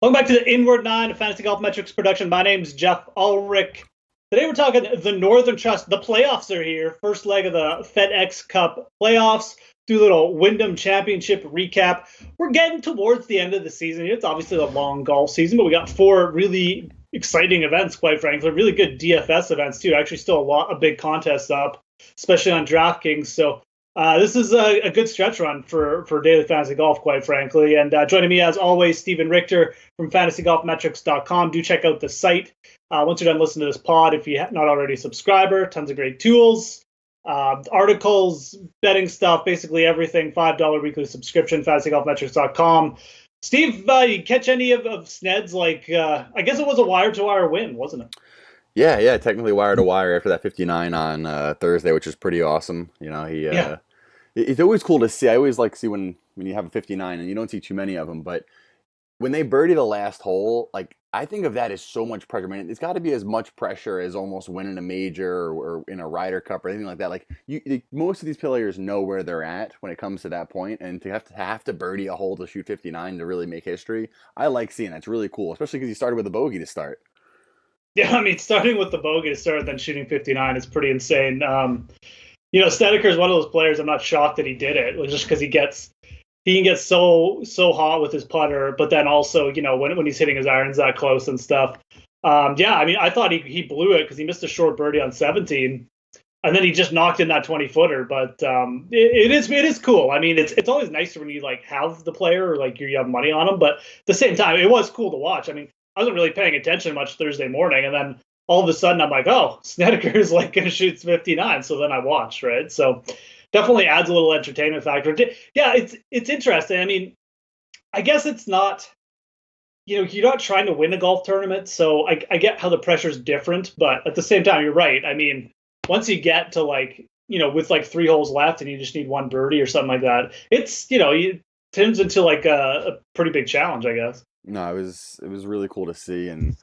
Welcome back to the Inward Nine, a Fantasy Golf Metrics production. My name's Jeff Ulrich. Today we're talking the Northern Trust. The playoffs are here. First leg of the FedEx Cup playoffs. Do a little Wyndham Championship recap. We're getting towards the end of the season. It's obviously a long golf season, but we got four really exciting events, quite frankly. Really good DFS events, too. Actually, still a lot of big contests up, especially on DraftKings. So this is a good stretch run for daily fantasy golf, quite frankly. And joining me, as always, Stephen Richter from fantasygolfmetrics.com. Do check out the site. Once you're done listening to this pod, if you're not already a subscriber, tons of great tools, articles, betting stuff, basically everything. $5 weekly subscription, fantasygolfmetrics.com. Steve, you catch any of Sned's, I guess it was a wire-to-wire win, wasn't it? Yeah, technically wire to wire after that 59 on Thursday, which is pretty awesome. Yeah. It's always cool to see. I always like to see when you have a 59, and you don't see too many of them, but when they birdie the last hole, like I think of that as so much pressure. I mean, it's got to be as much pressure as almost winning a major or in a Ryder Cup or anything like that. Like most of these players know where they're at when it comes to that point, and to have to birdie a hole to shoot 59 to really make history, I like seeing that. It's really cool, especially because he started with a bogey to start. Yeah, I mean, starting with the bogey to start, then shooting 59 is pretty insane. Snedeker is one of those players. I'm not shocked that he did it, just because he can get so hot with his putter, but then also, when he's hitting his irons that close and stuff. I mean, I thought he blew it because he missed a short birdie on 17, and then he just knocked in that 20-footer. But it is cool. I mean, it's always nicer when you have the player, or you have money on him. But at the same time, it was cool to watch. I mean, I wasn't really paying attention much Thursday morning, and then all of a sudden I'm like, oh, Snedeker is going to shoot 59. So then I watched, right? So definitely adds a little entertainment factor. Yeah, it's interesting. I mean, I guess it's not, you're not trying to win a golf tournament, so I get how the pressure's different, but at the same time, you're right. I mean, once you get to with 3 holes left and you just need one birdie or something like that, it turns into a pretty big challenge, I guess. No, it was really cool to see, and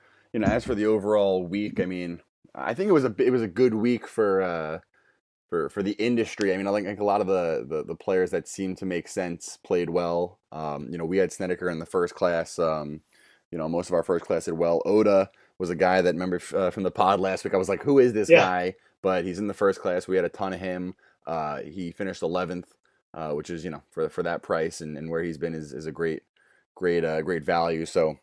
as for the overall week, I mean, I think it was a good week for the industry. I mean, I think a lot of the players that seemed to make sense played well. We had Snedeker in the first class. Most of our first class did well. Oda was a guy that, remember from the pod last week, I was like, who is this guy? But he's in the first class. We had a ton of him. He finished 11th, which is for that price and where he's been is a great value. So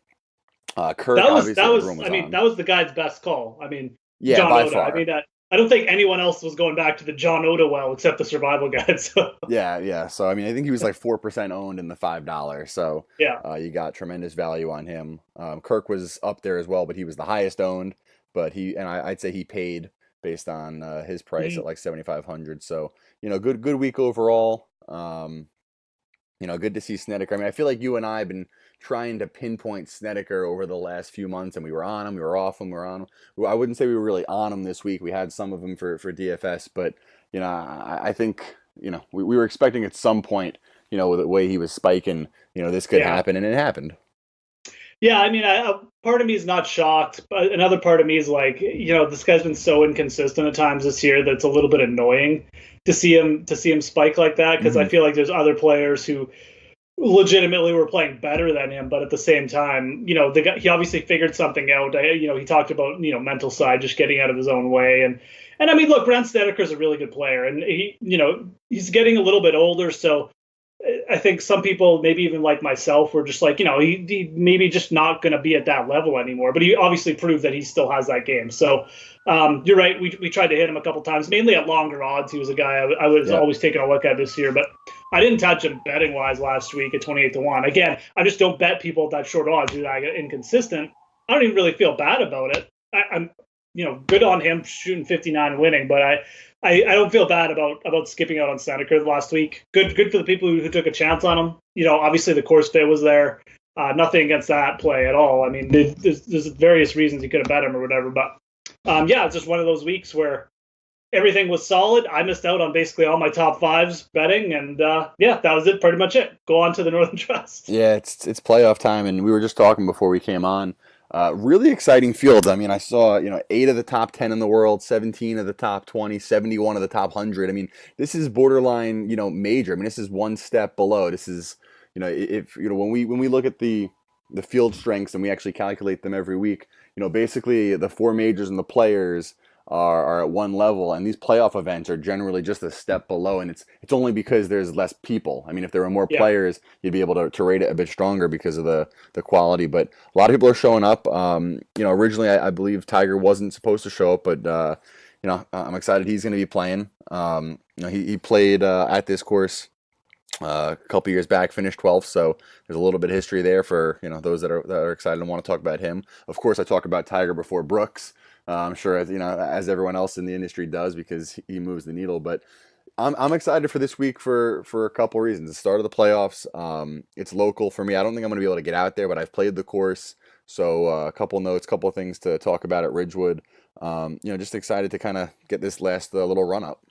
Kirk, that was the guy's best call. I mean, yeah, John by Oda. far. I mean, I don't think anyone else was going back to the John Oda well except the survival guide. So yeah. So I mean, I think he was 4% owned in the $5. So yeah, you got tremendous value on him. Kirk was up there as well, but he was the highest owned. But I'd say he paid based on his price at 7,500. So good week overall. Good to see Snedeker. I mean, I feel like you and I have been trying to pinpoint Snedeker over the last few months, and we were on him, we were off him, we were on him. I wouldn't say we were really on him this week. We had some of them for DFS, but I think we were expecting at some point, with the way he was spiking, this could happen, and it happened. Yeah, I mean, part of me is not shocked, but another part of me is this guy's been so inconsistent at times this year that it's a little bit annoying to see him spike like that, because I feel like there's other players who legitimately were playing better than him, but at the same time, he obviously figured something out. He talked about mental side, just getting out of his own way, and I mean, look, Brandt Snedeker is a really good player, and he's getting a little bit older, so I think some people, maybe even like myself, were just he maybe just not going to be at that level anymore. But he obviously proved that he still has that game. So you're right. We tried to hit him a couple times, mainly at longer odds. He was a guy I was always taking a look at this year, but I didn't touch him betting wise last week at 28-1. Again, I just don't bet people at that short odds who are inconsistent. I don't even really feel bad about it. I'm good on him shooting 59 and winning, but I don't feel bad about skipping out on Snedeker last week. Good for the people who took a chance on him. Obviously the course fit was there. Nothing against that play at all. I mean, there's various reasons you could have bet him or whatever, but it's just one of those weeks where everything was solid. I missed out on basically all my top fives betting, and that was it. Pretty much it. Go on to the Northern Trust. Yeah, it's playoff time, and we were just talking before we came on. Really exciting fields. I mean, I saw, 8 of the top 10 in the world, 17 of the top 20, 71 of the top 100. I mean, this is borderline, major. I mean, this is one step below. This is, if when we look at the the field strengths, and we actually calculate them every week. Basically the four majors and the players are at one level, and these playoff events are generally just a step below. And it's only because there's less people. I mean, if there were more Yeah. players, you'd be able to rate it a bit stronger because of the quality. But a lot of people are showing up. Originally I believe Tiger wasn't supposed to show up, but I'm excited he's going to be playing. He played at this course a couple years back, finished 12th, so there's a little bit of history there for those that are excited and want to talk about him. Of course, I talk about Tiger before Brooks. I'm sure as everyone else in the industry does because he moves the needle. But I'm excited for this week for a couple reasons. The start of the playoffs. It's local for me. I don't think I'm going to be able to get out there, but I've played the course, so a couple notes, couple of things to talk about at Ridgewood. Just excited to kind of get this last little run up.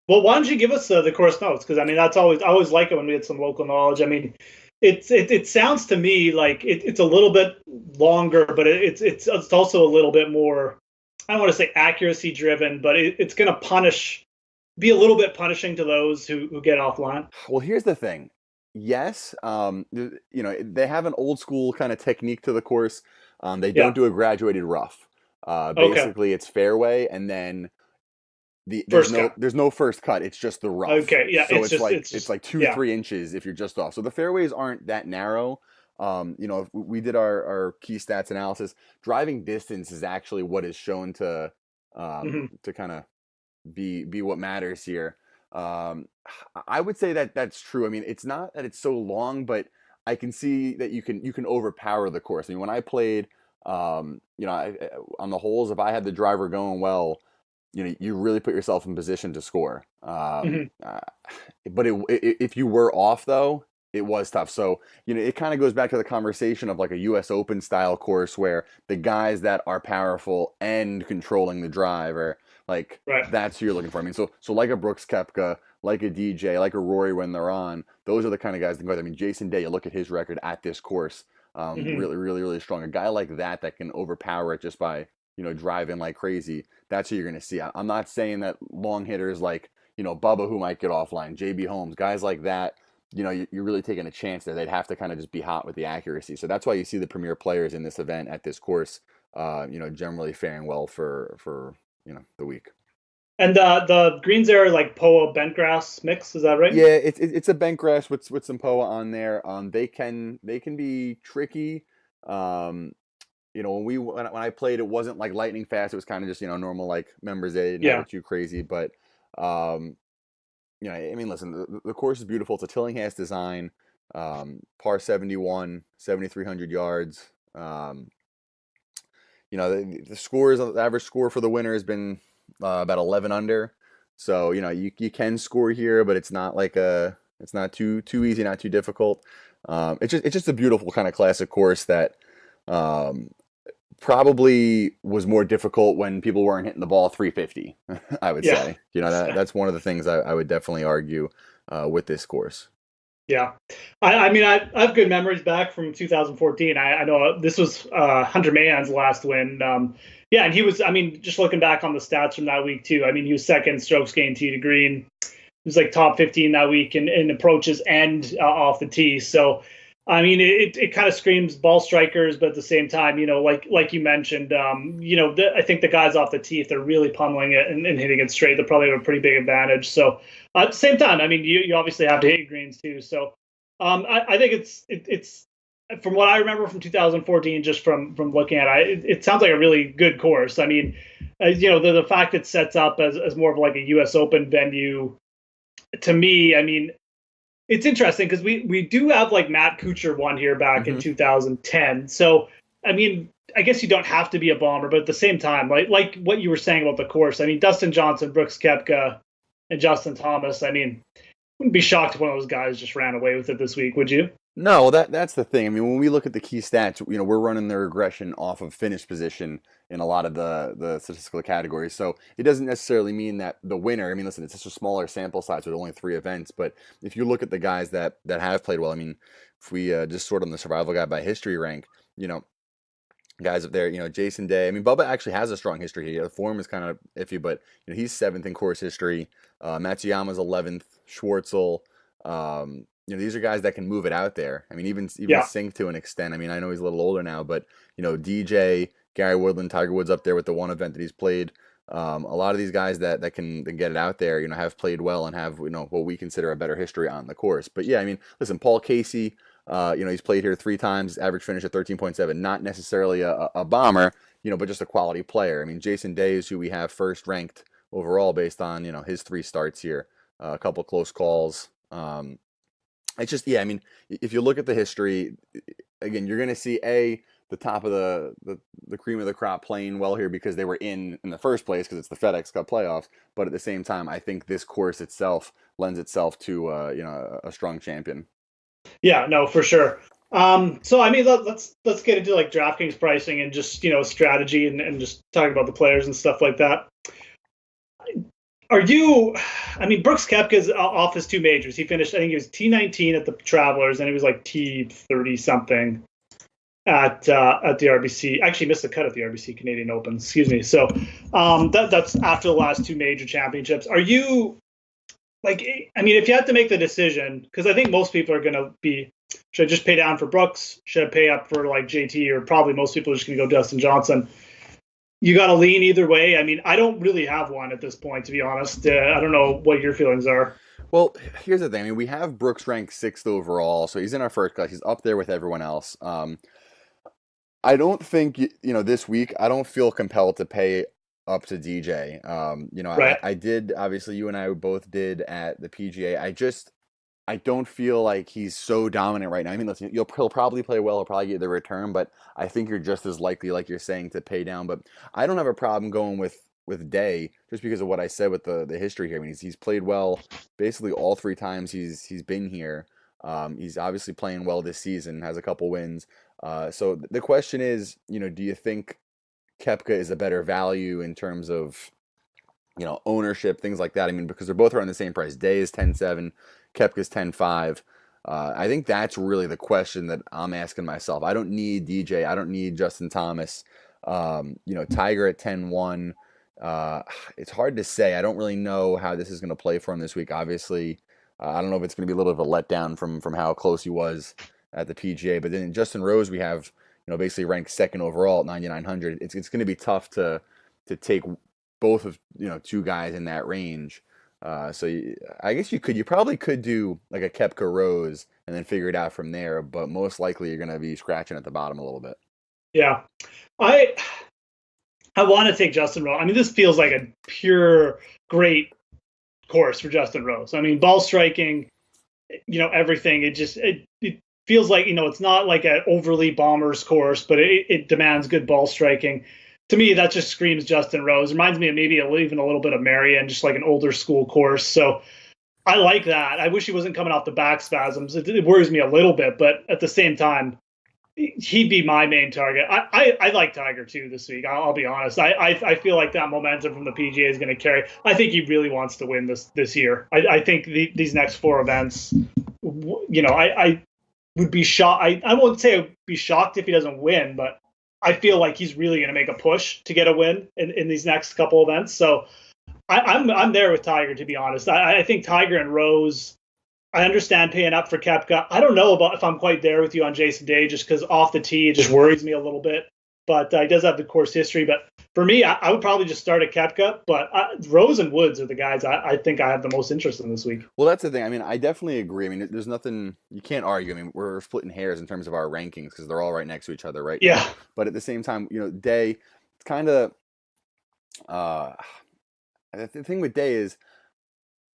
Well, why don't you give us the course notes? Because I mean, I always like it when we get some local knowledge. I mean, it sounds to me like it's a little bit longer, but it's also a little bit more. I don't want to say accuracy driven, but it's going to be a little bit punishing to those who get offline. Well, here's the thing. Yes, they have an old school kind of technique to the course. They don't Yeah. do a graduated rough. Okay. Basically, it's fairway, and then First cut. there's no first cut. It's just the rough. Okay. Yeah. So It's it's just like yeah. 2-3 inches if you're just off. So the fairways aren't that narrow. If we did our key stats analysis. Driving distance is actually what is shown Hmm. to kind of be what matters here. I would say that that's true. I mean, it's not that it's so long, but I can see that you can overpower the course. I mean, when I played, on the holes, if I had the driver going well, you really put yourself in position to score. Hmm. But if you were off though, it was tough. So it kind of goes back to the conversation of like a U.S. Open style course where the guys that are powerful and controlling the drive are like Right. that's who you're looking for. I mean, so like a Brooks Koepka, like a DJ, like a Rory when they're on, those are the kind of guys that go. I mean, Jason Day, you look at his record at this course, Hmm. really, really, really strong. A guy like that can overpower it just by driving like crazy. That's who you're going to see. I'm not saying that long hitters like Bubba who might get offline, JB Holmes, guys like that. You're really taking a chance there. They'd have to kind of just be hot with the accuracy. So that's why you see the premier players in this event at this course, generally faring well for the week. And the greens are like POA bentgrass mix. Is that right? Yeah, it's a bent grass with some POA on there. They can be tricky. Um, when I played, it wasn't like lightning fast. It was kind of just normal like members. They didn't have Yeah. it too crazy, but um, I mean, listen, the course is beautiful. It's a Tillinghast design, par 71, 7,300 yards. The scores, the average score for the winner has been about 11 under. So, you can score here, but it's not it's not too easy, not too difficult. It's just a beautiful kind of classic course that um, probably was more difficult when people weren't hitting the ball 350. I would Yeah. say, that's one of the things I would definitely argue with this course. Yeah. I mean, I have good memories back from 2014. I know this was Hunter Mahan's last win. Yeah, and he was, I mean, just looking back on the stats from that week, too. I mean, he was second strokes gained tee to green. He was like top 15 that week in approaches and off the tee. So, I mean, it kind of screams ball strikers, but at the same time, like you mentioned, I think the guys off the tee, if they're really pummeling it and hitting it straight, they'll probably have a pretty big advantage. So at the same time, I mean, you obviously have to hit greens too. So I think it's from what I remember from 2014, just from looking at it sounds like a really good course. I mean, the fact it sets up as more of like a U.S. Open venue, to me, I mean, it's interesting because we do have like Matt Kuchar won here back in Hmm. 2010. So I mean, I guess you don't have to be a bomber, but at the same time, like what you were saying about the course, I mean, Dustin Johnson, Brooks Koepka, and Justin Thomas. I mean, wouldn't be shocked if one of those guys just ran away with it this week, would you? No, that's the thing. I mean, when we look at the key stats, we're running the regression off of finish position in a lot of the statistical categories. So it doesn't necessarily mean that the winner. I mean, listen, it's just a smaller sample size with only 3 events. But if you look at the guys that have played well, I mean, if we just sort on the survival guide by history rank, guys up there, Jason Day. I mean, Bubba actually has a strong history here. The form is kind of iffy, but he's seventh in course history. Matsuyama's 11th. Schwartzel. these are guys that can move it out there. I mean, even Yeah. Sink to an extent. I mean, I know he's a little older now, but DJ, Gary Woodland, Tiger Woods up there with the one event that he's played. A lot of these guys that can get it out there, have played well and have what we consider a better history on the course. But yeah, I mean, listen, Paul Casey, he's played here 3 times, average finish at 13.7, not necessarily a bomber, but just a quality player. I mean, Jason Day is who we have first ranked overall based on his 3 starts here, a couple close calls. It's just, yeah, I mean, if you look at the history, again, you're going to see the top of the cream of the crop playing well here because they were in the first place because it's the FedEx Cup playoffs. But at the same time, I think this course itself lends itself to a strong champion. Yeah, no, for sure. So I mean, let's get into like DraftKings pricing and just strategy and just talking about the players and stuff like that. I mean, Brooks Koepka's off his 2 majors. He finished, I think he was T19 at the Travelers, and he was like T30 something at the RBC. Actually missed the cut at the RBC Canadian Open. Excuse me. So that's after the last 2 major championships. Are you like? I mean, if you had to make the decision, because I think most people are going to be, should I just pay down for Brooks? Should I pay up for like JT? Or probably most people are just going to go Dustin Johnson. You got to lean either way. I mean, I don't really have one at this point, to be honest. I don't know what your feelings are. Well, here's the thing. I mean, we have Brooks ranked 6th overall, so he's in our first class. He's up there with everyone else. I don't think, this week, I don't feel compelled to pay up to DJ. Right. I did, obviously, you and I both did at the PGA. I don't feel like he's so dominant right now. I mean, listen, he'll probably play well. He'll probably get the return, but I think you're just as likely, like you're saying, to pay down. But I don't have a problem going with Day just because of what I said with the history here. I mean, he's played well basically all 3 times he's been here. He's obviously playing well this season, has a couple wins. So the question is, do you think Koepka is a better value in terms of, ownership, things like that? I mean, because they're both around the same price. Day is 10.7. Koepka's 10.5. I think that's really the question that I'm asking myself. I don't need DJ. I don't need Justin Thomas. Tiger at 10.1. It's hard to say. I don't really know how this is going to play for him this week. Obviously, I don't know if it's going to be a little bit of a letdown from how close he was at the PGA. But then Justin Rose, we have basically ranked 2nd overall at 9,900. It's going to be tough to take both of 2 guys in that range. I guess you probably could do like a Koepka Rose and then figure it out from there, but most likely you're going to be scratching at the bottom a little bit. Yeah. I want to take Justin Rose. I mean, this feels like a pure great course for Justin Rose. I mean, ball striking, everything. It feels like, it's not like an overly bombers course, but it demands good ball striking. To me, that just screams Justin Rose. Reminds me of maybe even a little bit of Marion, just like an older school course. So I like that. I wish he wasn't coming off the back spasms. It worries me a little bit, but at the same time, he'd be my main target. I like Tiger too this week. I'll be honest. I feel like that momentum from the PGA is going to carry. I think he really wants to win this year. I think these next 4 events, I would be shocked. I won't say I'd be shocked if he doesn't win, but I feel like he's really going to make a push to get a win in these next couple events. So I'm there with Tiger, to be honest. I think Tiger and Rose, I understand paying up for Koepka. I don't know about if I'm quite there with you on Jason Day, just because off the tee, it just worries me a little bit. But he does have the course history. But for me, I would probably just start at Koepka. But Rose and Woods are the guys I think I have the most interest in this week. Well, that's the thing. I mean, I definitely agree. I mean, there's nothing you can't argue. I mean, we're splitting hairs in terms of our rankings because they're all right next to each other, right? Yeah. But at the same time, Day, it's kind of the thing with Day is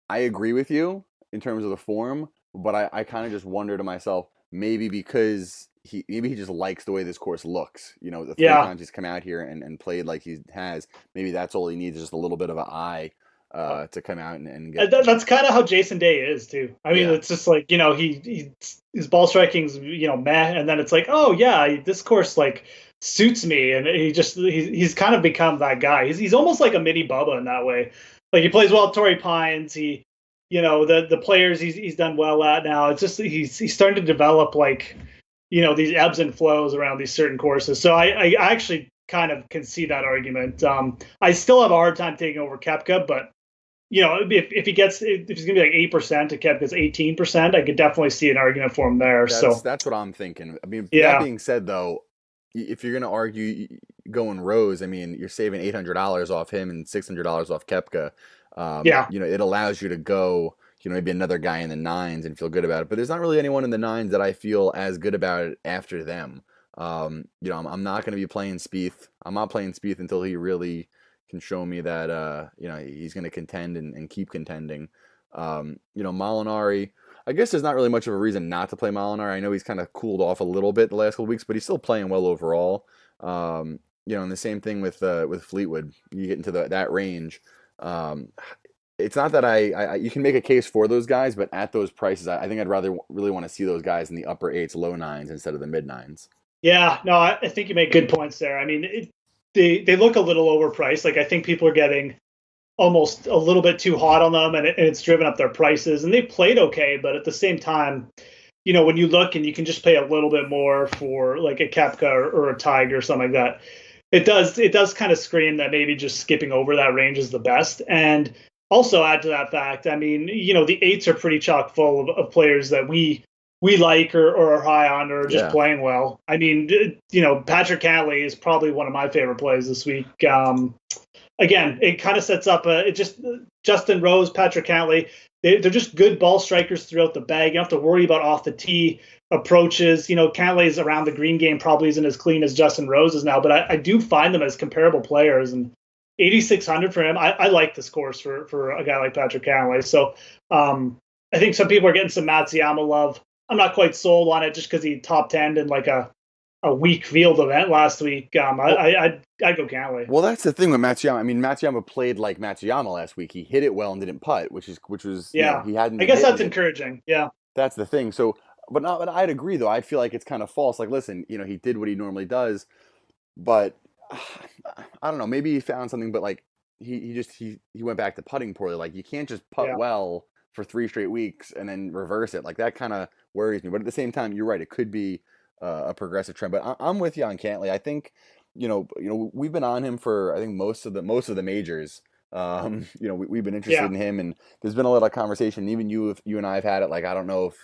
I agree with you in terms of the form, but I kind of just wonder to myself, maybe because he just likes the way this course looks. The 3 times he's come out here and played like he has, maybe that's all he needs, is just a little bit of an eye to come out and get. That's kind of how Jason Day is too. I mean, it's just like, his ball striking's, meh. And then it's like, oh yeah, this course like suits me. And he's kind of become that guy. He's almost like a mini Bubba in that way. Like he plays well at Torrey Pines. The players he's done well at now. It's just he's starting to develop like these ebbs and flows around these certain courses. So I actually kind of can see that argument. I still have a hard time taking over Koepka, but if he's gonna be like 8%, to Kepka's 18%, I could definitely see an argument for him there. So That's what I'm thinking. I mean, that yeah, being said, though, if you're gonna argue going Rose, I mean, you're saving $800 off him and $600 off Kepka. yeah, It allows you to go, maybe another guy in the nines and feel good about it. But there's not really anyone in the nines that I feel as good about it after them. I'm not going to be playing Spieth. I'm not playing Spieth until he really can show me that, he's going to contend and keep contending. Molinari. I guess there's not really much of a reason not to play Molinar. I know he's kind of cooled off a little bit the last couple weeks, but he's still playing well overall. And the same thing with Fleetwood. You get into that range. It's not that you can make a case for those guys, but at those prices, I think I'd rather really want to see those guys in the upper eights, low nines instead of the mid nines. yeah. No, I think you make good points there. I mean, they look a little overpriced. Like I think people are getting almost a little bit too hot on them, and it's driven up their prices. And they played okay, but at the same time, when you look and you can just pay a little bit more for like a Kepka or a Tiger or something like that, it does kind of scream that maybe just skipping over that range is the best. And also add to that fact, I mean, the eights are pretty chock full of players that we like or are high on or are just playing well. I mean, Patrick Cantlay is probably one of my favorite plays this week. Again, it kind of sets up Justin Rose, Patrick Cantlay. They're just good ball strikers throughout the bag. You don't have to worry about off the tee approaches. Cantlay's around the green game probably isn't as clean as Justin Rose is now, but I do find them as comparable players. And 8,600 for him, I like this course for a guy like Patrick Cantlay. So I think some people are getting some Matsuyama love. I'm not quite sold on it just because he top 10 in like a weak field event last week. I'd go Cantlay. Well, that's the thing with Matsuyama. I mean, Matsuyama played like Matsuyama last week. He hit it well and didn't putt, which was he hadn't. I guess that's encouraging. Yeah, that's the thing. So, but I'd agree though. I feel like it's kind of false. Like, listen, he did what he normally does, but I don't know. Maybe he found something, but like he went back to putting poorly. Like you can't just putt well for 3 straight weeks and then reverse it. Like that kind of worries me. But at the same time, you're right. It could be a progressive trend. But I'm with you on Cantlay. I think we've been on him for I think most of the majors. We've been interested in him, and there's been a lot of conversation. Even you and I have had it. Like I don't know if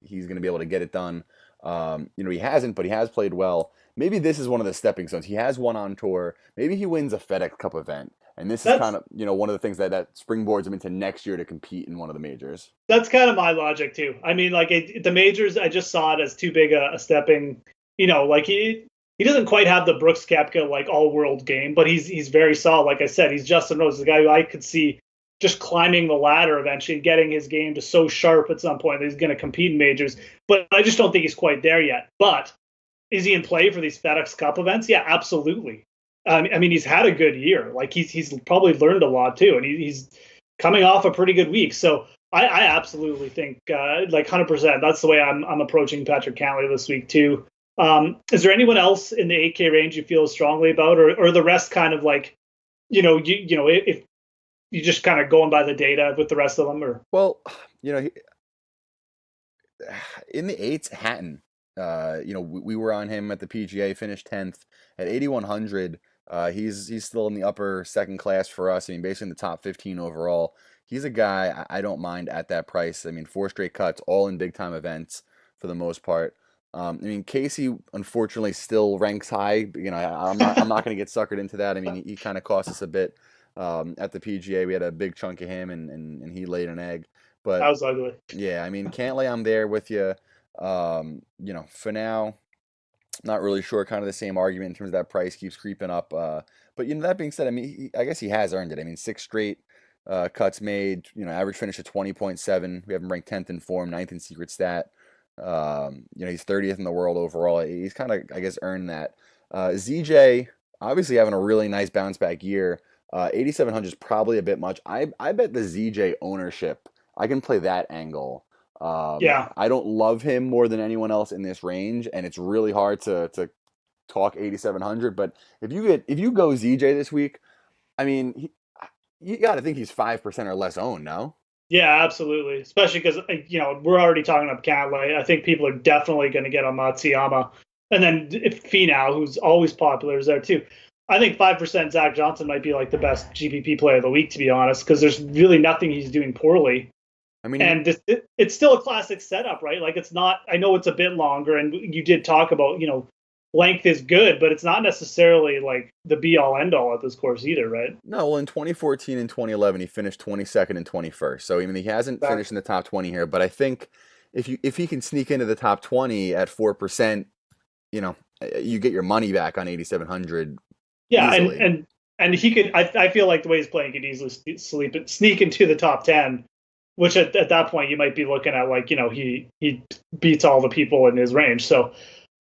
he's going to be able to get it done. He hasn't, but he has played well. Maybe this is one of the stepping stones. He has won on tour. Maybe he wins a FedEx Cup event. And this is kind of, one of the things that springboards him into next year to compete in one of the majors. That's kind of my logic too. I mean, like the majors, I just saw it as too big a stepping, like he doesn't quite have the Brooks Koepka like all world game, but he's very solid. Like I said, he's Justin Rose, the guy who I could see just climbing the ladder eventually, getting his game to so sharp at some point that he's going to compete in majors. But I just don't think he's quite there yet. But is he in play for these FedEx Cup events? Yeah, absolutely. I mean, he's had a good year. Like he's probably learned a lot too, and he's coming off a pretty good week. So I absolutely think like 100%. That's the way I'm approaching Patrick Cantlay this week too. Is there anyone else in the 8K range you feel strongly about, or the rest kind of like, if you just kind of going by the data with the rest of them, or well, in the eights, Hatton. We were on him at the PGA, finished 10th at 8,100. He's still in the upper second class for us. I mean, basically in the top 15 overall. He's a guy I don't mind at that price. I mean, 4 straight cuts, all in big time events for the most part. I mean, Casey unfortunately still ranks high. I'm not going to get suckered into that. I mean, he kind of cost us a bit at the PGA. We had a big chunk of him, and he laid an egg. But that was ugly. Yeah, I mean, Cantlay, I'm there with you. For now, not really sure. Kind of the same argument in terms of that price keeps creeping up. But that being said, I mean, I guess he has earned it. I mean, 6 straight cuts made. Average finish of 20.7. We have him ranked 10th in form, 9th in secret stat. He's 30th in the world overall. He's kind of, I guess, earned that. ZJ obviously having a really nice bounce back year. 8,700 is probably a bit much. I bet the ZJ ownership, I can play that angle. I don't love him more than anyone else in this range, and it's really hard to talk 8,700. But if you go ZJ this week, I mean, you got to think he's 5% or less owned, no? Yeah, absolutely. Especially because we're already talking about Cantlay. I think people are definitely going to get on Matsuyama, and then if Finau, who's always popular, is there too. I think 5% Zach Johnson might be like the best GPP player of the week, to be honest, because there's really nothing he's doing poorly. I mean, And it's still a classic setup, right? Like it's not. I know it's a bit longer, and you did talk about length is good, but it's not necessarily like the be all end all at this course either, right? no. Well, in 2014 and 2011, he finished 22nd and 21st. So I mean, he hasn't Exactly. finished in the top 20 here. But I think if he can sneak into the top 20 at 4%, you get your money back on 8,700 Yeah, easily. and he could. I feel like the way he's playing could easily sneak into the top 10, which at that point you might be looking at like he beats all the people in his range. So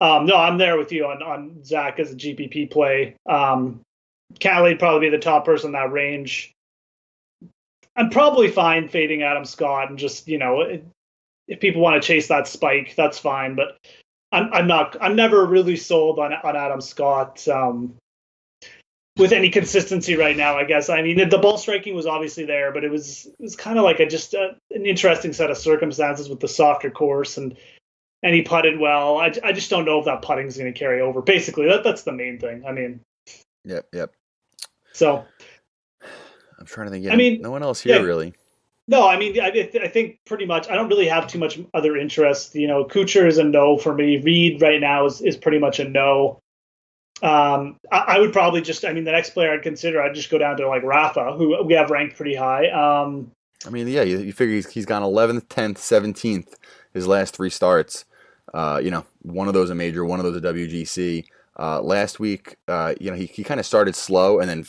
no, I'm there with you on Zach as a GPP play. Callie'd probably be the top person in that range. I'm probably fine fading Adam Scott and just if people want to chase that spike, that's fine. But I'm not. I'm never really sold on Adam Scott with any consistency right now. I guess. I mean, the ball striking was obviously there, but it was kind of like an interesting set of circumstances with the softer course and he putted well. I just don't know if that putting is going to carry over. Basically, that's the main thing. I mean, Yep. so I'm trying to think. I Yeah, mean, no one else here yeah, really. no, I mean, I think pretty much. I don't really have too much other interest. Kuchar is a no for me. Reed right now is pretty much a no. I would probably just. I mean, the next player I'd consider, I'd just go down to like Rafa, who we have ranked pretty high. I mean, yeah, you figure he's gone 11th, 10th, 17th his last three starts. One of those a major, one of those a WGC. Last week, he kind of started slow and then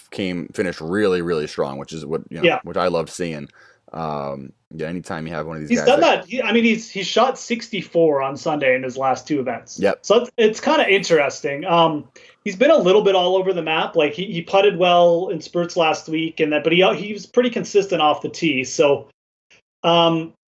finished really, really strong, which is Yeah, which I love seeing. Anytime you have one of these he's guys done that. I mean, he's shot 64 on Sunday in his last two events. Yep. So it's kind of interesting. He's been a little bit all over the map. Like he putted well in spurts last week, but he was pretty consistent off the tee. So,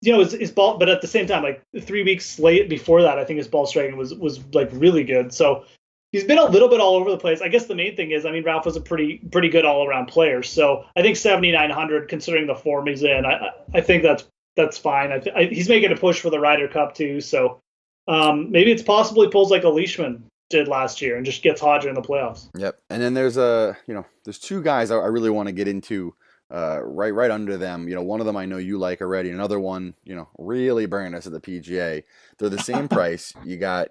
his ball. But at the same time, like 3 weeks late before that, I think his ball striking was like really good. So he's been a little bit all over the place. I guess the main thing is, I mean, Ralph was a pretty good all around player. So I think 7,900, considering the form he's in, I think that's fine. He's making a push for the Ryder Cup too. So maybe it's possible he pulls like a Leishman did last year and just gets Hodger in the playoffs. Yep. And then there's two guys I really want to get into right under them. One of them I know you like already. Another one, really burning us at the PGA. They're the same price. You got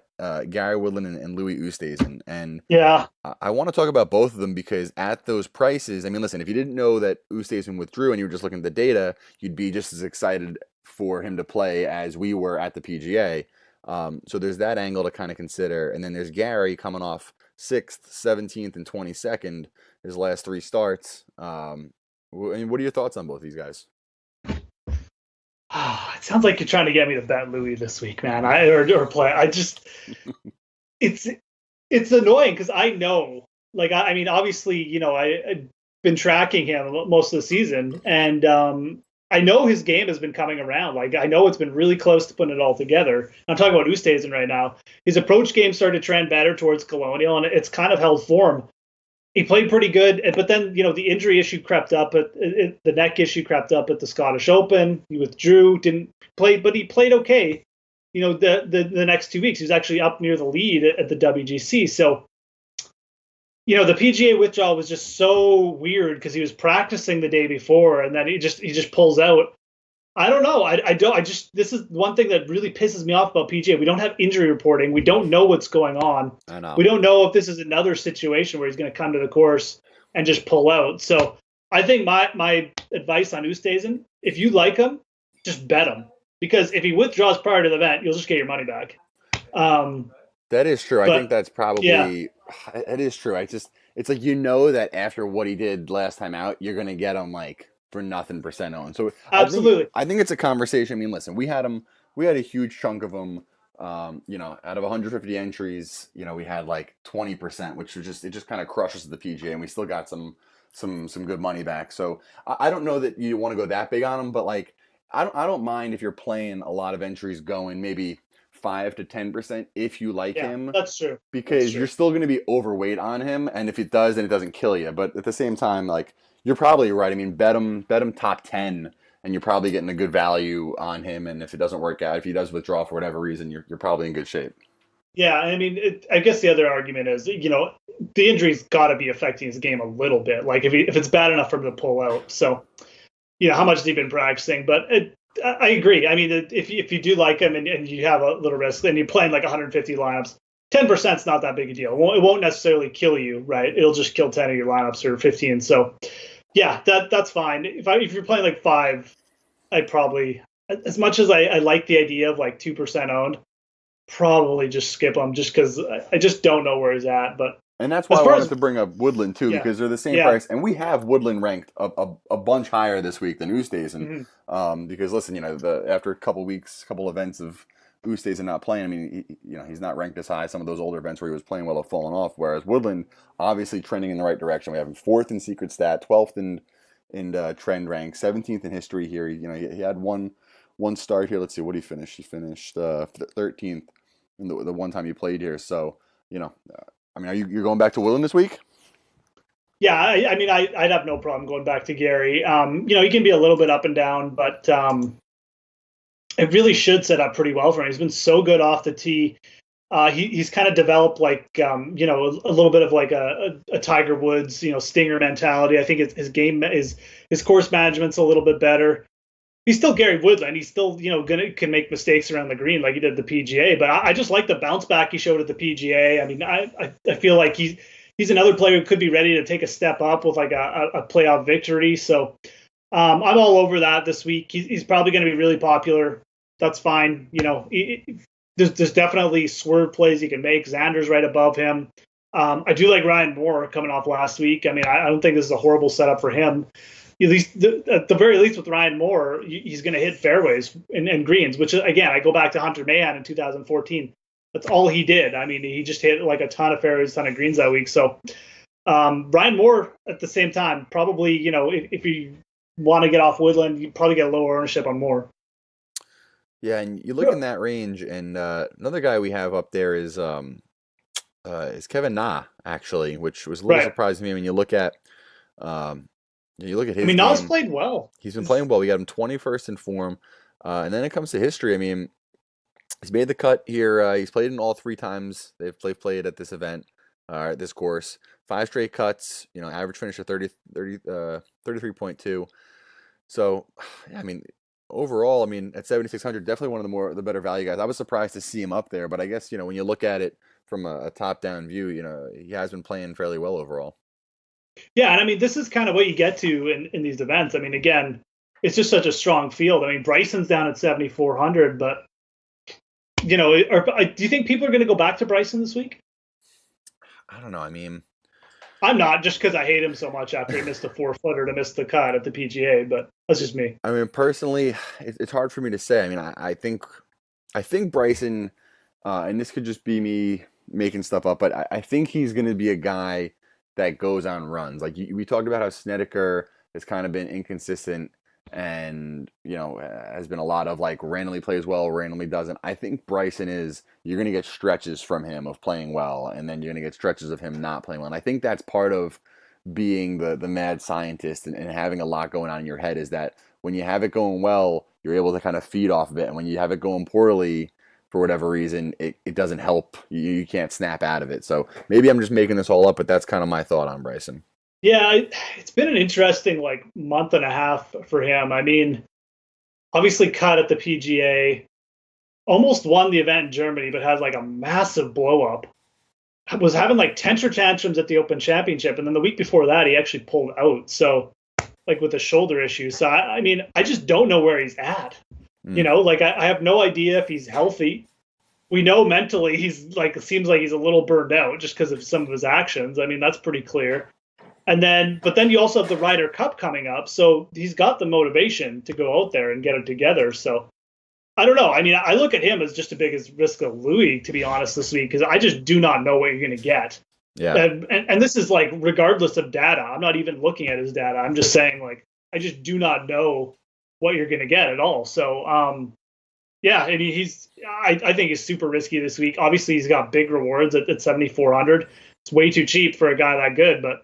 Gary Woodland and Louis Oosthuizen. And Yeah, I want to talk about both of them because at those prices, I mean, listen, if you didn't know that Oosthuizen withdrew and you were just looking at the data, you'd be just as excited for him to play as we were at the PGA. So there's that angle to kind of consider. And then there's Gary coming off 6th, 17th, and 22nd, his last three starts. What are your thoughts on both these guys? it sounds like you're trying to get me to bet Louis this week, man. Or play. It's annoying because I know, like, I mean, obviously, I've been tracking him most of the season, and I know his game has been coming around. Like, I know it's been really close to putting it all together. I'm talking about Oosthuizen right now. His approach game started to trend better towards Colonial, and it's kind of held form. He played pretty good, but then the injury issue crept up, the neck issue crept up at the Scottish Open. He withdrew, didn't play, but he played okay. The next 2 weeks, he was actually up near the lead at the WGC. So, the PGA withdrawal was just so weird because he was practicing the day before, and then he just pulls out. I don't know. This is one thing that really pisses me off about PGA. We don't have injury reporting. We don't know what's going on. I know. We don't know if this is another situation where he's going to come to the course and just pull out. So I think my advice on Oosthuizen, if you like him, just bet him. Because if he withdraws prior to the event, you'll just get your money back. That is true. I think that's probably it is true. It's like that after what he did last time out, you're gonna get him like for nothing percent owned. So absolutely, I think it's a conversation. I mean, listen, we had a huge chunk of them. Out of 150 entries, we had like 20%, which was just kind of crushes the PGA, and we still got some good money back. So I don't know that you want to go that big on them, but like I don't mind if you're playing a lot of entries going maybe 5 to 10% if you like him. That's true. Because you're still going to be overweight on him, and if it does, then it doesn't kill you. But at the same time, like you're probably right. I mean, bet him top 10, and you're probably getting a good value on him. And if it doesn't work out, if he does withdraw for whatever reason, you're probably in good shape. Yeah, I mean, I guess the other argument is, the injury's got to be affecting his game a little bit. Like if it's bad enough for him to pull out, so how much has he been practicing? But I agree. I mean, if you do like him and you have a little risk, then you're playing like 150 lineups. 10% is not that big a deal. It won't necessarily kill you, right? It'll just kill 10 of your lineups or 15. So, yeah, that's fine. If you're playing like 5, I'd probably, as much as I like the idea of like 2% owned, probably just skip him just because I just don't know where he's at. But And that's why I wanted to bring up Woodland too, because they're the same price, and we have Woodland ranked a bunch higher this week than Oosthuizen. Because listen, after a couple events of Oosthuizen not playing, I mean, he's not ranked as high. Some of those older events where he was playing well have fallen off. Whereas Woodland, obviously trending in the right direction. We have him 4th in secret stat, 12th in trend rank, 17th in history here. He had one start here. Let's see what he finished. He finished 13th in the one time he played here. So I mean, you're going back to Woodland this week? Yeah, I mean, I'd have no problem going back to Gary. He can be a little bit up and down, but it really should set up pretty well for him. He's been so good off the tee. He's kind of developed like, a little bit of like a Tiger Woods, stinger mentality. I think his game his course management's a little bit better. He's still Gary Woodland. He's still, can make mistakes around the green like he did the PGA. But I just like the bounce back he showed at the PGA. I mean, I feel like he's another player who could be ready to take a step up with like a playoff victory. So I'm all over that this week. He's probably going to be really popular. That's fine. There's definitely swerve plays he can make. Xander's right above him. I do like Ryan Moore coming off last week. I mean, I don't think this is a horrible setup for him. At least, at the very least, with Ryan Moore, he's going to hit fairways and greens. Which, again, I go back to Hunter Mahan in 2014. That's all he did. I mean, he just hit like a ton of fairways, a ton of greens that week. So, Ryan Moore at the same time, probably, if you want to get off Woodland, you probably get lower ownership on Moore. Yeah, and you look in that range, and another guy we have up there is Kevin Na, actually, which was a little surprising to me when you look at. You look at his. I mean, Na's played well. He's been playing well. We got him 21st in form, and then it comes to history. I mean, he's made the cut here. He's played in all 3 times they've played at this event, at this course. 5 straight cuts. Average finish of 33.2. So, yeah, I mean, overall, I mean, at 7,600, definitely one of the better value guys. I was surprised to see him up there, but I guess when you look at it from a top-down view, he has been playing fairly well overall. Yeah, and I mean, this is kind of what you get to in these events. I mean, again, it's just such a strong field. I mean, Bryson's down at 7,400, but, do you think people are going to go back to Bryson this week? I don't know. I mean, I'm not, just because I hate him so much after he missed a 4-footer to miss the cut at the PGA, but that's just me. I mean, personally, it's hard for me to say. I mean, I think Bryson, and this could just be me making stuff up, but I think he's going to be a guy that goes on runs. Like we talked about how Snedeker has kind of been inconsistent and, has been a lot of like randomly plays well, randomly doesn't. I think Bryson you're going to get stretches from him of playing well, and then you're going to get stretches of him not playing well. And I think that's part of being the mad scientist and having a lot going on in your head, is that when you have it going well, you're able to kind of feed off of it. And when you have it going poorly, for whatever reason, it doesn't help. You can't snap out of it. So maybe I'm just making this all up, but that's kind of my thought on Bryson. Yeah, it's been an interesting month and a half for him. I mean, obviously cut at the PGA, almost won the event in Germany, but had a massive blow up. Was having temper tantrums at the Open Championship, and then the week before that, he actually pulled out. So, with a shoulder issue. So I mean, I just don't know where he's at. I have no idea if he's healthy. We know mentally he's seems like he's a little burned out just because of some of his actions. I mean, that's pretty clear. But then you also have the Ryder Cup coming up, so he's got the motivation to go out there and get it together. So I don't know. I mean, I look at him as just as big as risk of Louis, to be honest, this week, because I just do not know what you're going to get. Yeah. And this is regardless of data. I'm not even looking at his data. I'm just saying I just do not know what you're going to get at all. So, yeah, I mean, I think he's super risky this week. Obviously, he's got big rewards at 7,400. It's way too cheap for a guy that good, but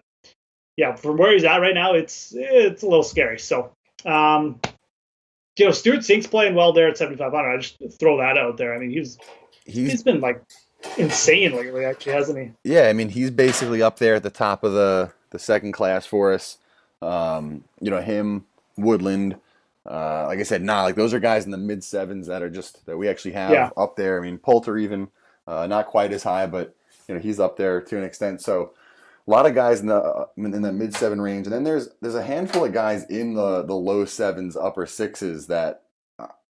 yeah, from where he's at right now, it's a little scary. So, Stewart Cink's playing well there at 7,500. I just throw that out there. I mean, he's been insane lately, actually, hasn't he? Yeah, I mean he's basically up there at the top of the second class for us. Him, Woodland, like I said, like those are guys in the mid sevens that are just that we actually Yeah, have up there. I mean Poulter even not quite as high, but he's up there to an extent. So a lot of guys in the mid seven range, and then there's a handful of guys in the low sevens, upper sixes that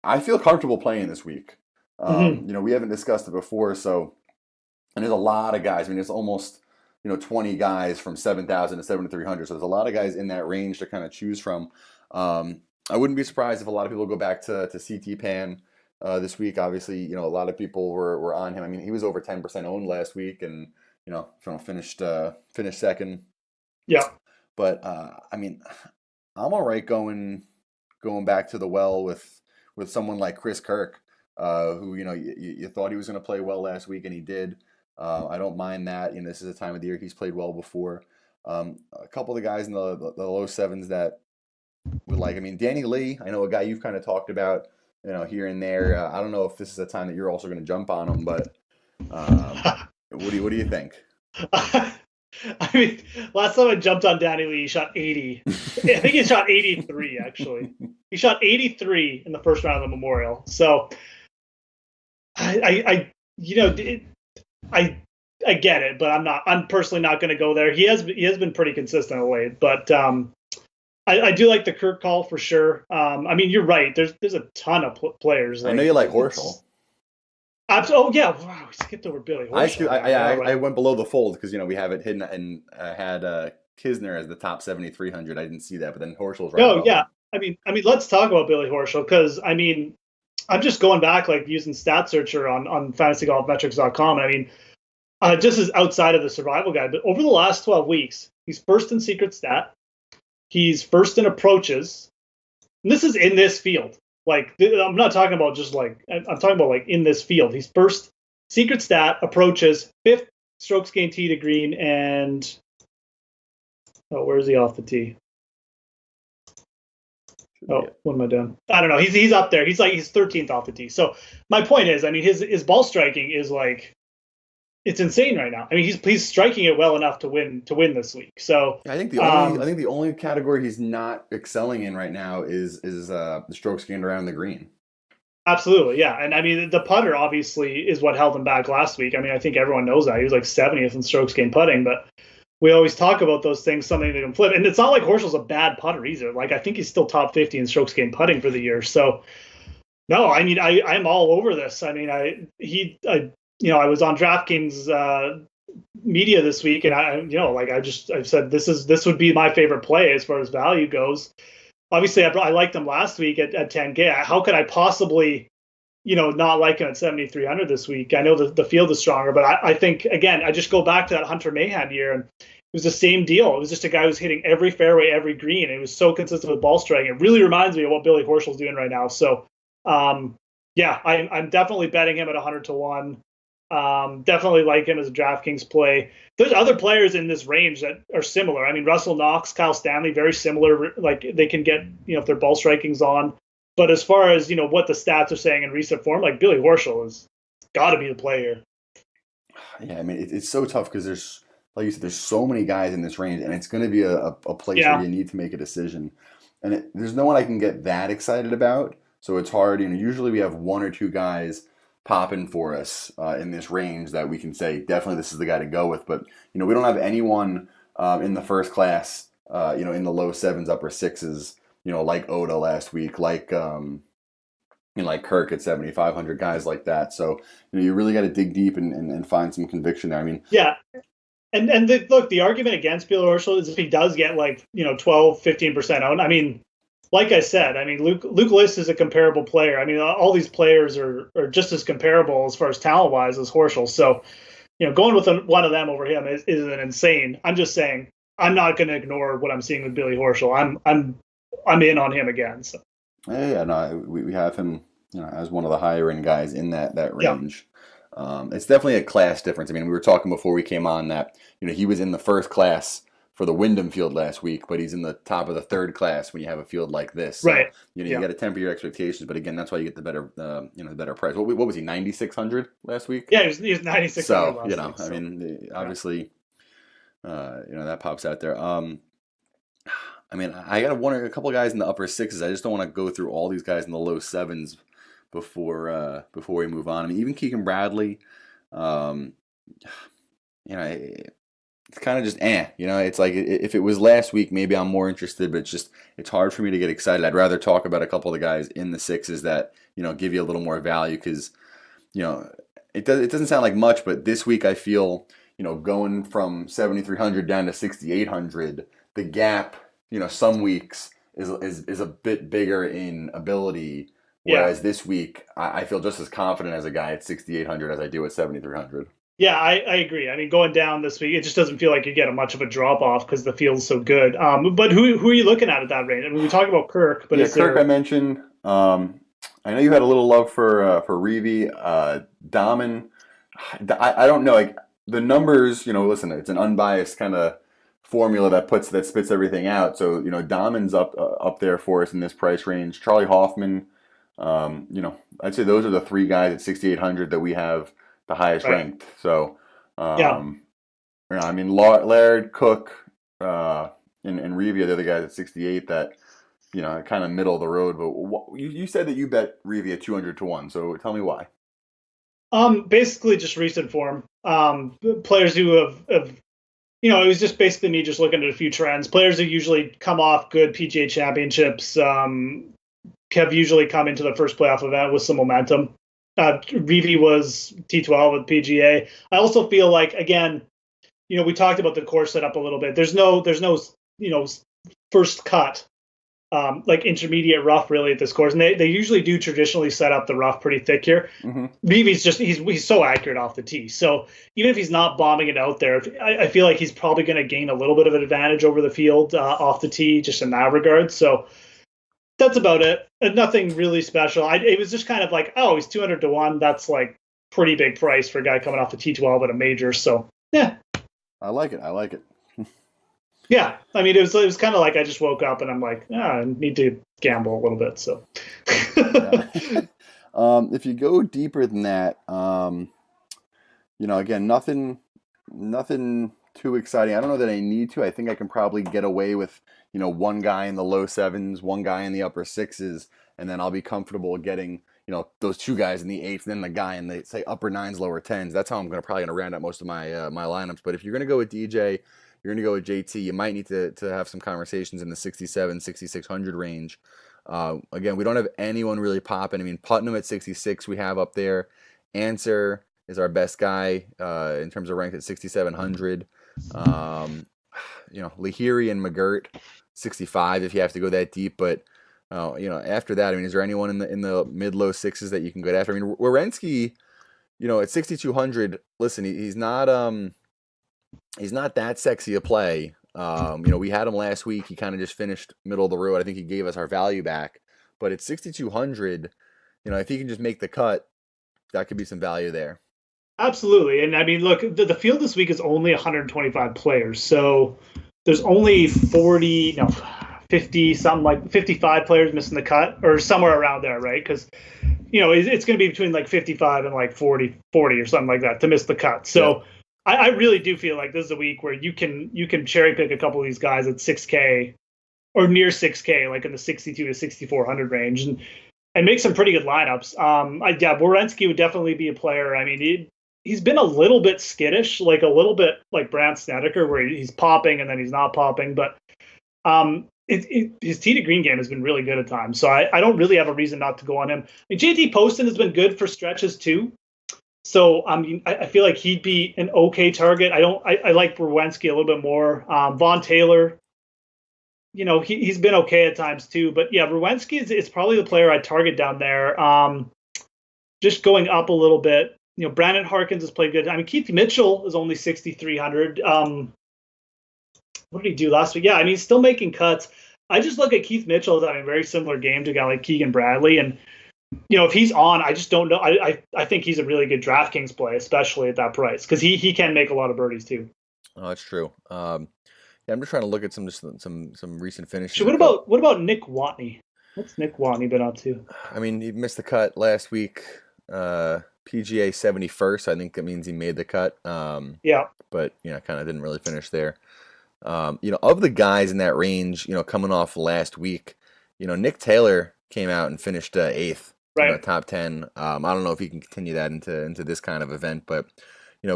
I feel comfortable playing this week. hmm We haven't discussed it before, so and there's a lot of guys. I mean, it's almost 20 guys from 7,000 to 7,300. So there's a lot of guys in that range to kind of choose from. I wouldn't be surprised if a lot of people go back to CT Pan this week. Obviously, a lot of people were on him. I mean, he was over 10% owned last week, and finished second. yeah. But I mean, I'm all right going back to the well with someone like Chris Kirk, who you thought he was going to play well last week, and he did. I don't mind that. This is a time of the year he's played well before. A couple of the guys in the low sevens that would like. I mean, Danny Lee. I know a guy you've kind of talked about, here and there. I don't know if this is a time that you're also going to jump on him, but what do you think? I mean, last time I jumped on Danny Lee, he shot 80. I think he shot 83, actually. He shot 83 in the first round of the Memorial. So, I you know, I I get it, but I'm personally not going to go there. He has been pretty consistent of late, but I do like the Kirk call for sure. I mean, you're right. There's a ton of players. I know you like Horschel. Oh yeah, wow, we skipped over Billy Horschel. I went below the fold because we have it hidden and had Kisner as the top 7,300. I didn't see that, but then Horschel's right. No, yeah. Let's talk about Billy Horschel because I'm just going back like using Stat Searcher on FantasyGolfMetrics.com. I mean, just as outside of the survival guide, but over the last 12 weeks, he's first in secret stat. He's first in approaches. And this is in this field. Like, I'm not talking about just like, I'm talking about like in this field. He's first secret stat, approaches, fifth strokes gained tee to green, and where's he off the tee? Oh, what am I doing? I don't know. He's up there. He's 13th off the tee. So my point is, his ball striking is like, it's insane right now. I mean, he's striking it well enough to win this week. So I think the only category he's not excelling in right now is the strokes gained around the green. Absolutely, yeah. And the putter obviously is what held him back last week. I think everyone knows that. He was like 70th in strokes gained putting, but we always talk about those things, something that can flip. And it's not like Horschel's a bad putter either. Like, I think he's still top 50 in strokes gained putting for the year. So no, I'm all over this. I was on DraftKings media this week, and I said this would be my favorite play as far as value goes. Obviously, I liked him last week at 10K. How could I possibly, not like him at 7,300 this week? I know the field is stronger, but I think again, I just go back to that Hunter Mahan year, and it was the same deal. It was just a guy who's hitting every fairway, every green, and it was so consistent with ball striking. It really reminds me of what Billy Horschel's doing right now. So, yeah, I'm definitely betting him at 100 to 1. Definitely like him as a DraftKings play. There's other players in this range that are similar. Russell Knox, Kyle Stanley, very similar. Like, they can get, if their ball striking's on. But as far as, what the stats are saying in recent form, like Billy Horschel has got to be the player. Yeah, it's so tough because there's, like you said, there's so many guys in this range, and it's going to be a place where you need to make a decision. And there's no one I can get that excited about. So it's hard. Usually we have one or two guys popping for us in this range that we can say definitely this is the guy to go with. But we don't have anyone in the first class, in the low sevens, upper sixes, like Oda last week, like like Kirk at 7,500, guys like that. So you really got to dig deep and find some conviction there. Yeah. And look, the argument against Billy Horschel is if he does get 12, 15% owned. Like I said, Luke List is a comparable player. All these players are just as comparable as far as talent-wise as Horschel. So, going with one of them over him is an insane. I'm just saying, I'm not going to ignore what I'm seeing with Billy Horschel. I'm in on him again. So. Yeah, no, we have him, as one of the higher end guys in that range. Yeah. It's definitely a class difference. We were talking before we came on that he was in the first class for the Wyndham field last week, but he's in the top of the third class when you have a field like this. So, Right. you know, you Yeah. got to temper your expectations. But again, that's why you get the better, the better price. What was he, 9,600 last week? Yeah, he was 9,600 So, you last know, week. I So mean, yeah. obviously, that pops out there. I mean, I got a couple of guys in the upper sixes. I just don't want to go through all these guys in the low sevens before we move on. I mean, even Keegan Bradley, um, you know, it's kind of just You know, it's like if it was last week, maybe I'm more interested, but it's hard for me to get excited. I'd rather talk about a couple of the guys in the sixes that give you a little more value because it doesn't sound like much, but this week I feel going from 7,300 down to 6,800, the gap some weeks is a bit bigger in ability. Yeah. Whereas this week, I feel just as confident as a guy at 6,800 as I do at 7,300. Yeah, I agree. I mean, going down this week, it just doesn't feel like you get a much of a drop off because the field's so good. But who are you looking at that range? I mean, we talk about Kirk, but Yeah, is Kirk, there? I mentioned. I know you had a little love for Reeve. Dahmen, I don't know. Like the numbers, listen, it's an unbiased kind of formula that spits everything out. So Dahmen's up there for us in this price range. Charlie Hoffman, I'd say those are the three guys at 6,800 that we have the highest Right. ranked. So, Yeah. I mean, Laird, Cook, and Reeve are the other guys at 68 that kind of middle of the road. But you said that you bet Reeve at 200 to 1. So tell me why. Basically just recent form. Players who have it was just basically me just looking at a few trends. Players who usually come off good PGA championships have usually come into the first playoff event with some momentum. Reeve was T12 with PGA. I also feel like, again, we talked about the course setup a little bit. There's no first cut, like intermediate rough really at this course. And they usually do traditionally set up the rough pretty thick here. Mm-hmm. Reeve's he's so accurate off the tee. So even if he's not bombing it out there, I feel like he's probably going to gain a little bit of an advantage over the field off the tee, just in that regard. So that's about it. Nothing really special. It was just kind of like, oh, he's 200 to 1. That's like pretty big price for a guy coming off the T12 at a major. So yeah, I like it. Yeah, I mean, it was kind of like I just woke up and I'm like, I need to gamble a little bit. So, if you go deeper than that, again, nothing too exciting. I don't know that I need to. I think I can probably get away with, one guy in the low sevens, one guy in the upper sixes, and then I'll be comfortable getting, those two guys in the eights, and then the guy in the say upper nines, lower tens. That's how I'm probably gonna round out most of my my lineups. But if you're gonna go with DJ, you're going to go with JT, you might need to have some conversations in the 67, 6,600 range. Again, we don't have anyone really popping. I mean, Putnam at 66 we have up there. Answer is our best guy in terms of rank at 6,700. Lahiri and McGirt, 65 if you have to go that deep. But, after that, I mean, is there anyone in the mid-low sixes that you can go after? I mean, Werenski, at 6,200, listen, he's not that sexy a play. We had him last week. He kind of just finished middle of the road. I think he gave us our value back. But at 6,200, if he can just make the cut, that could be some value there. Absolutely. And I mean, look, the field this week is only 125 players. So there's only 50, something like 55 players missing the cut or somewhere around there, right? Because, it's going to be between like 55 and like 40 or something like that to miss the cut. So yeah. I really do feel like this is a week where you can cherry pick a couple of these guys at 6K or near 6K, like in the 62 to 6,400 range, and make some pretty good lineups. Werenski would definitely be a player. I mean, he's been a little bit skittish, like a little bit like Brandt Snedeker, where he's popping and then he's not popping. But his tee to green game has been really good at times, so I don't really have a reason not to go on him. I mean, JT Poston has been good for stretches too. So, I mean, I feel like he'd be an okay target. I like Werenski a little bit more. Vaughn Taylor, he's been okay at times too. But yeah, Werenski is probably the player I'd target down there. Just going up a little bit. Brandon Harkins has played good. I mean, Keith Mitchell is only 6,300. What did he do last week? Yeah, I mean, he's still making cuts. I just look at Keith Mitchell as having a very similar game to a guy like Keegan Bradley. And if he's on, I just don't know. I think he's a really good DraftKings play, especially at that price, because he can make a lot of birdies too. Oh, that's true. Yeah, I'm just trying to look at some recent finishes. Actually, what about Nick Watney? What's Nick Watney been up to? I mean, he missed the cut last week. PGA 71st. I think that means he made the cut. Yeah, But kind of didn't really finish there. Of the guys in that range, coming off last week, Nick Taylor came out and finished eighth, right. top 10. I don't know if he can continue that into this kind of event, but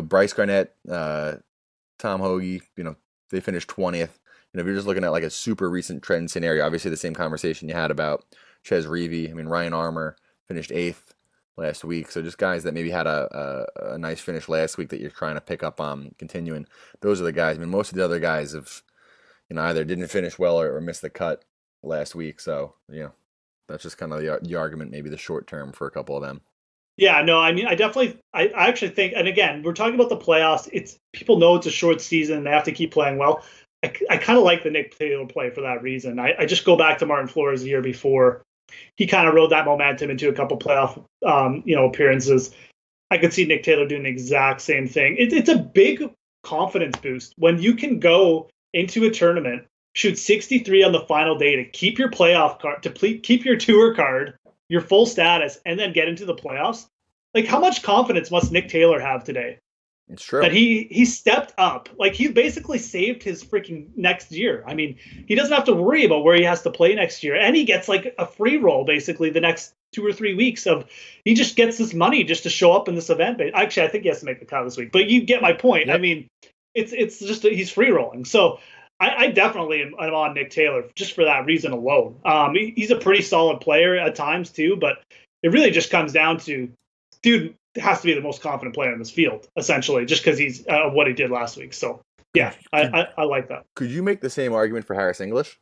Bryce Garnett, Tom Hoagie, they finished 20th. If you're just looking at like a super recent trend scenario, obviously the same conversation you had about Ches Reavie. I mean, Ryan Armour finished eighth last week. So just guys that maybe had a nice finish last week that you're trying to pick up on continuing. Those are the guys. I mean, most of the other guys have, either didn't finish well or missed the cut last week. So, that's just kind of the argument, maybe the short term for a couple of them. Yeah, no, I mean, I actually think, and again, we're talking about the playoffs. It's people know it's a short season; they have to keep playing well. I kind of like the Nick Taylor play for that reason. I just go back to Martin Flores the year before. He kind of rode that momentum into a couple playoff, appearances. I could see Nick Taylor doing the exact same thing. It's a big confidence boost when you can go into a tournament, shoot 63 on the final day to keep your playoff card, to keep your tour card, your full status, and then get into the playoffs. Like, how much confidence must Nick Taylor have today? It's true that he stepped up. Like, he basically saved his freaking next year. I mean, he doesn't have to worry about where he has to play next year, and he gets like a free roll basically the next 2 or 3 weeks of he just gets this money just to show up in this event. But actually, I think he has to make the cut this week. But you get my point. Yep. I mean, it's just he's free rolling. So I definitely am on Nick Taylor just for that reason alone. He's a pretty solid player at times too, but it really just comes down to, dude has to be the most confident player in this field, essentially, just because he's what he did last week. So, yeah, I like that. Could you make the same argument for Harris English?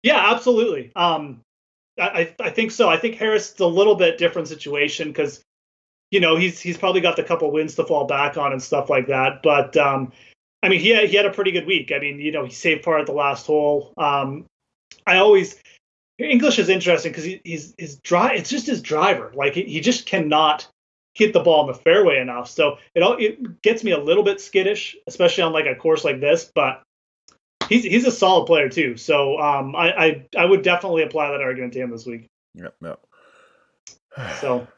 Yeah, absolutely. I think so. I think Harris is a little bit different situation because, he's probably got the couple wins to fall back on and stuff like that. But, I mean, he had a pretty good week. I mean, he saved par at the last hole. English is interesting because he's dry. It's just his driver. Like, he just cannot hit the ball in the fairway enough. So it gets me a little bit skittish, especially on like a course like this. But he's a solid player too. So I would definitely apply that argument to him this week. Yep. So,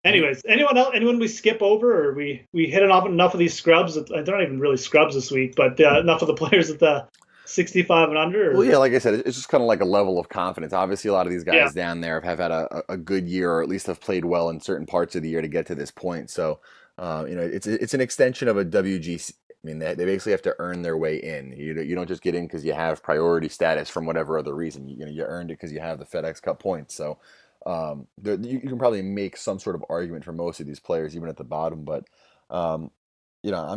anyways, anyone we skip over, or we hit enough of these scrubs? They're not even really scrubs this week, but enough of the players at the 65 and under? Well, yeah, like I said, it's just kind of like a level of confidence. Obviously, a lot of these guys down there have had a good year, or at least have played well in certain parts of the year to get to this point. So, it's an extension of a WGC. I mean, they basically have to earn their way in. You don't just get in because you have priority status from whatever other reason. You earned it because you have the FedEx Cup points. So, you can probably make some sort of argument for most of these players, even at the bottom. But I'm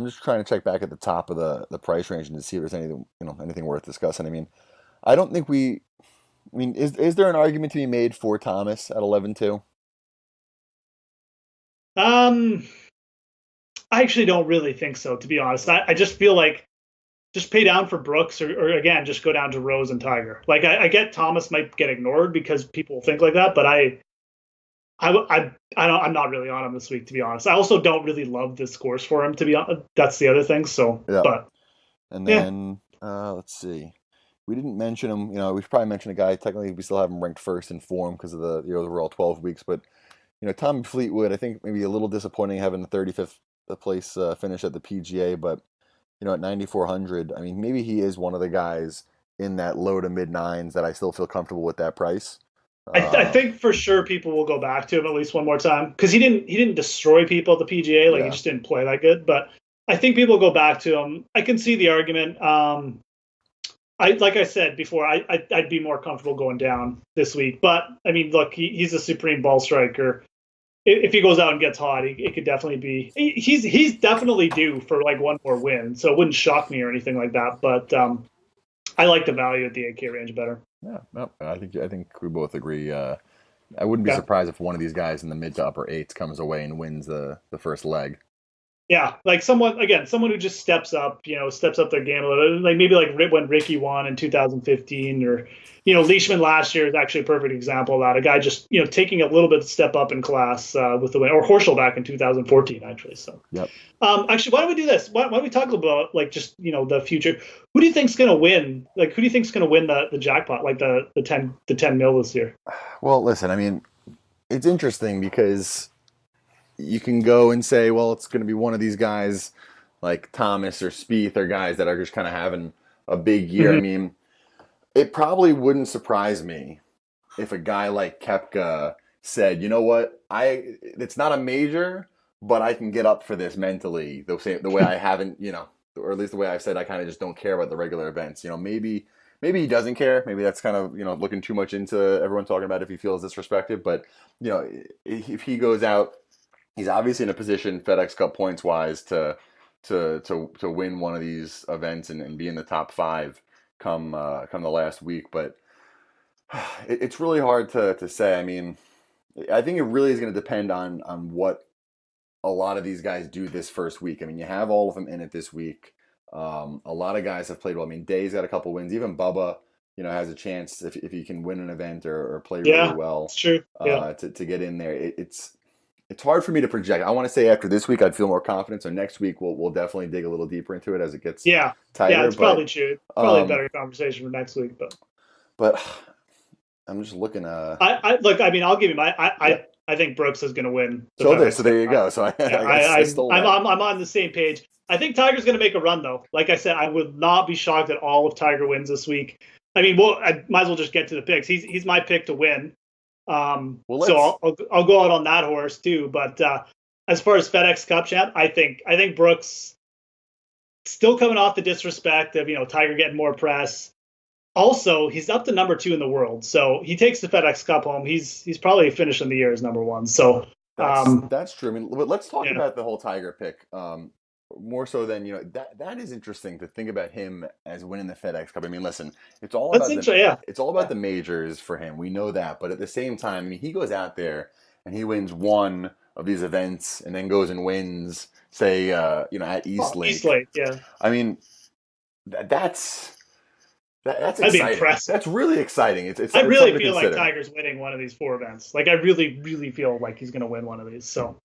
just trying to check back at the top of the price range and to see if there's anything worth discussing. I mean, I don't think is there an argument to be made for Thomas at 11-2? I actually don't really think so, to be honest. I just feel like just pay down for Brooks or again, just go down to Rose and Tiger. Like, I get Thomas might get ignored because people think like that, but I'm not really on him this week, to be honest. I also don't really love the scores for him, to be honest. That's the other thing. So, yeah. But and then let's see, we didn't mention him. We should probably mention a guy. Technically, we still have him ranked first in form because of the overall 12 weeks. But Tommy Fleetwood, I think maybe a little disappointing having the 35th place finish at the PGA, but at 9,400, I mean, maybe he is one of the guys in that low to mid nines that I still feel comfortable with that price. I think for sure people will go back to him at least one more time because he didn't destroy people at the PGA. Like, he just didn't play that good. But I think people go back to him. I can see the argument. Like I said before, I'd be more comfortable going down this week. But I mean, look, he's a supreme ball striker. If he goes out and gets hot, it could definitely be. He's definitely due for like one more win. So it wouldn't shock me or anything like that. But I like the value at the 8K range better. Yeah, no, I think we both agree. I wouldn't be surprised if one of these guys in the mid to upper eights comes away and wins the first leg. Yeah, like someone who just steps up their game a little. Like maybe like when Ricky won in 2015, or Leishman last year is actually a perfect example of that. A guy just taking a little bit of step up in class with the win, or Horschel back in 2014 actually. So Yep. Actually, why don't we do this? Why don't we talk about like just the future? Who do you think's going to win? Like who do you think's going to win the jackpot? Like the 10 mil this year? Well, listen, I mean, it's interesting because you can go and say, well, it's going to be one of these guys like Thomas or Spieth or guys that are just kind of having a big year. I Mm-hmm. mean, it probably wouldn't surprise me if a guy like Kepka said, you know what, it's not a major, but I can get up for this mentally the way I haven't, or at least the way I've said I kind of just don't care about the regular events. Maybe he doesn't care. Maybe that's kind of looking too much into everyone talking about if he feels disrespected. But if he goes out, he's obviously in a position FedEx Cup points wise to win one of these events and be in the top five come the last week. But it's really hard to say. I mean, I think it really is going to depend on what a lot of these guys do this first week. I mean, you have all of them in it this week. A lot of guys have played well. I mean, Day's got a couple wins. Even Bubba, has a chance if he can win an event or play really Yeah, well it's true. Yeah. to get in there. It's hard for me to project. I want to say after this week I'd feel more confident. So next week we'll definitely dig a little deeper into it as it gets Yeah. tighter. Yeah, it's probably true. Probably a um, better conversation for next week, but but I'm just looking. I look. I mean, I'll give you my. Yeah. I think Brooks is going to win. So there you go. So I stole that. I'm on the same page. I think Tiger's going to make a run though. Like I said, I would not be shocked at all if Tiger wins this week. I mean, I might as well just get to the picks. He's my pick to win. So I'll go out on that horse too. But as far as FedEx Cup champ, I think Brooks still coming off the disrespect of Tiger getting more press. Also, he's up to number 2 in the world, so he takes the FedEx Cup home. He's probably finishing the year as number 1. So that's true. I mean, but let's talk about the whole Tiger pick. More so than that is interesting to think about him as winning the FedEx Cup. I mean, listen, it's all about the majors for him. We know that, but at the same time, I mean, he goes out there and he wins one of these events and then goes and wins, say, at East Lake. East Lake, yeah. I mean, that's That'd exciting. Be impressive. That's really exciting. It's I really feel like Tiger's winning one of these 4 events. Like I really, really feel like he's going to win one of these. So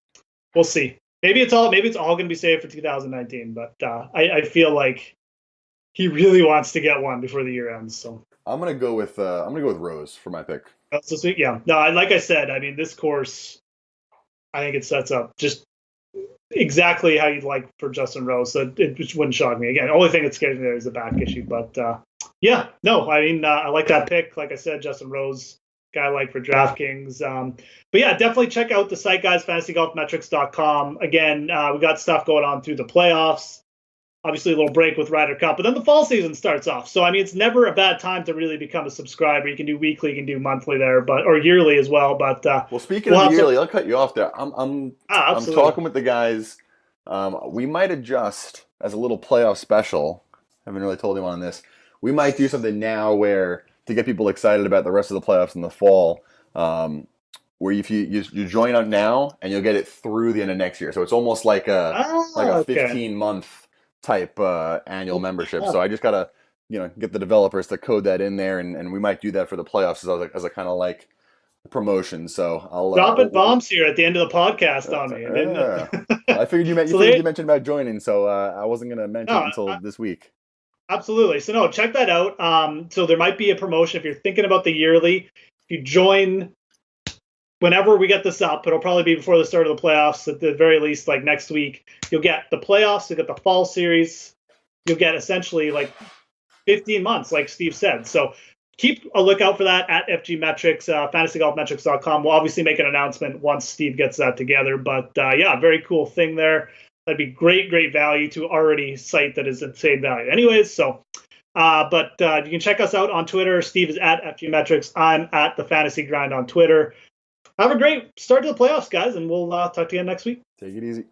we'll see. Maybe it's all going to be saved for 2019. But I feel like he really wants to get one before the year ends. So I'm gonna go with Rose for my pick. This week, yeah. No, like I said, I mean this course, I think it sets up just exactly how you'd like for Justin Rose. So it just wouldn't shock me. Again, the only thing that scares me there is the back issue. But yeah, no, I mean, I like that pick. Like I said, Justin Rose, guy I like for DraftKings. But yeah, definitely check out the site, guys, fantasygolfmetrics.com. Again, we got stuff going on through the playoffs. Obviously, a little break with Ryder Cup, but then the fall season starts off. So, I mean, it's never a bad time to really become a subscriber. You can do weekly, you can do monthly there, or yearly as well. But well, speaking of yearly, I'll cut you off there. I'm talking with the guys. We might adjust as a little playoff special. I haven't really told anyone on this. We might do something now where to get people excited about the rest of the playoffs in the fall, where if you join up now and you'll get it through the end of next year. So it's almost like a 15-month type annual membership. So I just gotta get the developers to code that in there, and we might do that for the playoffs as a kind of like promotion. So I'll dropping bombs here at the end of the podcast on me. I figured you mentioned about joining, so I wasn't gonna mention it until this week. Absolutely. So no, check that out. So there might be a promotion if you're thinking about the yearly. If you join whenever we get this up, it'll probably be before the start of the playoffs. At the very least, like next week, you'll get the playoffs, you'll get the fall series, you'll get essentially like 15 months, like Steve said. So keep a lookout for that at FG Metrics, fantasygolfmetrics.com. We'll obviously make an announcement once Steve gets that together. But yeah, very cool thing there. That'd be great value to already site that is insane value. Anyways, so but you can check us out on Twitter. Steve is at FG Metrics. I'm at the Fantasy Grind on Twitter. Have a great start to the playoffs, guys, and we'll talk to you next week. Take it easy.